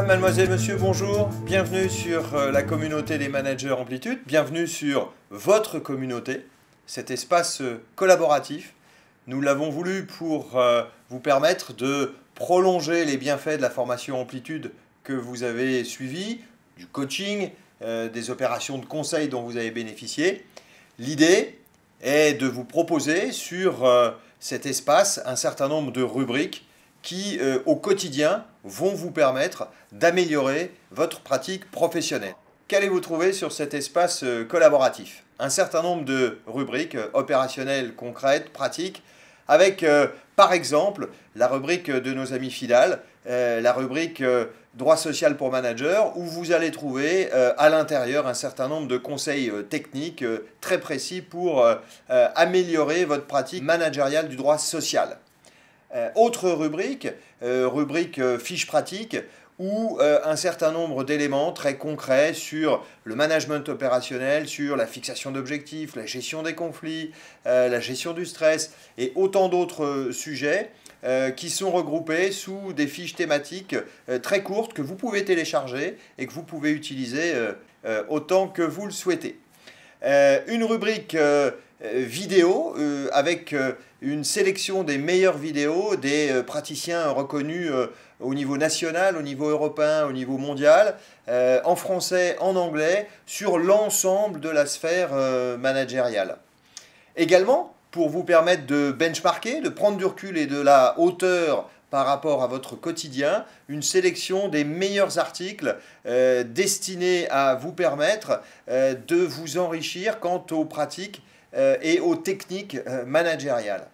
mademoiselle, monsieur, bonjour. Bienvenue sur la communauté des managers Amplitude. Bienvenue sur votre communauté, cet espace collaboratif. Nous l'avons voulu pour vous permettre de prolonger les bienfaits de la formation Amplitude que vous avez suivie, du coaching, des opérations de conseil dont vous avez bénéficié. L'idée est de vous proposer sur cet espace un certain nombre de rubriques qui, au quotidien, vont vous permettre d'améliorer votre pratique professionnelle. Qu'allez-vous trouver sur cet espace collaboratif? Un certain nombre de rubriques opérationnelles, concrètes, pratiques, avec, par exemple, la rubrique de nos amis FIDAL, la rubrique droit social pour managers, où vous allez trouver à l'intérieur un certain nombre de conseils techniques très précis pour améliorer votre pratique managériale du droit social. Autre rubrique, fiche pratique, où un certain nombre d'éléments très concrets sur le management opérationnel, sur la fixation d'objectifs, la gestion des conflits, la gestion du stress et autant d'autres sujets qui sont regroupés sous des fiches thématiques très courtes que vous pouvez télécharger et que vous pouvez utiliser autant que vous le souhaitez. Une rubrique vidéo avec une sélection des meilleures vidéos des praticiens reconnus au niveau national, au niveau européen, au niveau mondial, en français, en anglais, sur l'ensemble de la sphère managériale. Également, pour vous permettre de benchmarker, de prendre du recul et de la hauteur par rapport à votre quotidien, une sélection des meilleurs articles destinés à vous permettre de vous enrichir quant aux pratiques et aux techniques managériales.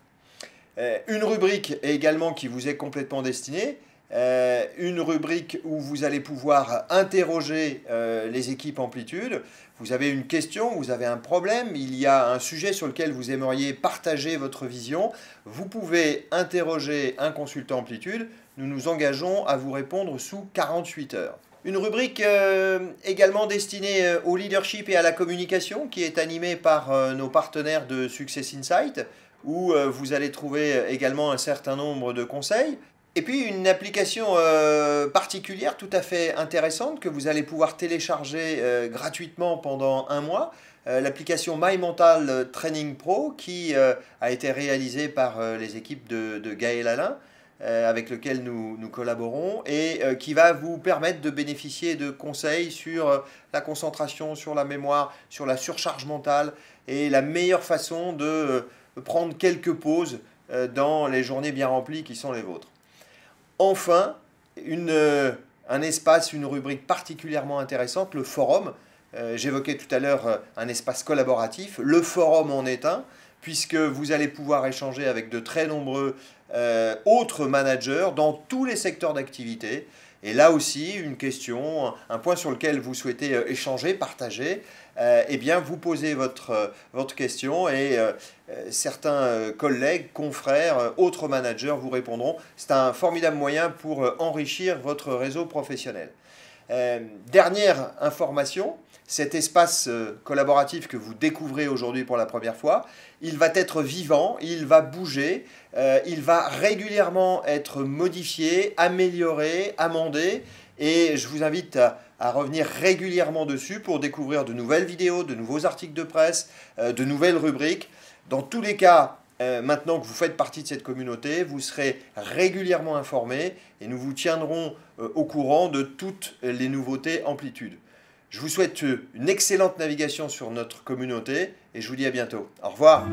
Une rubrique également qui vous est complètement destinée, une rubrique où vous allez pouvoir interroger les équipes Amplitude. Vous avez une question, vous avez un problème, il y a un sujet sur lequel vous aimeriez partager votre vision. Vous pouvez interroger un consultant Amplitude. Nous nous engageons à vous répondre sous 48 heures. Une rubrique également destinée au leadership et à la communication qui est animée par nos partenaires de Success Insight, où vous allez trouver également un certain nombre de conseils. Et puis une application particulière tout à fait intéressante que vous allez pouvoir télécharger gratuitement pendant un mois, l'application My Mental Training Pro qui a été réalisée par les équipes de Gaël Alain, avec lequel nous collaborons et qui va vous permettre de bénéficier de conseils sur la concentration, sur la mémoire, sur la surcharge mentale et la meilleure façon de prendre quelques pauses dans les journées bien remplies qui sont les vôtres. Enfin, un espace, une rubrique particulièrement intéressante, le forum. J'évoquais tout à l'heure un espace collaboratif. Le forum en est un, puisque vous allez pouvoir échanger avec de très nombreux autres managers dans tous les secteurs d'activité. Et là aussi, une question, un point sur lequel vous souhaitez échanger, partager, eh bien, vous posez votre question et certains collègues, confrères, autres managers vous répondront. C'est un formidable moyen pour enrichir votre réseau professionnel. Dernière information, cet espace collaboratif que vous découvrez aujourd'hui pour la première fois, il va être vivant, il va bouger, il va régulièrement être modifié, amélioré, amendé et je vous invite à revenir régulièrement dessus pour découvrir de nouvelles vidéos, de nouveaux articles de presse, de nouvelles rubriques. Dans tous les cas, maintenant que vous faites partie de cette communauté, vous serez régulièrement informés et nous vous tiendrons au courant de toutes les nouveautés Amplitude. Je vous souhaite une excellente navigation sur notre communauté et je vous dis à bientôt. Au revoir.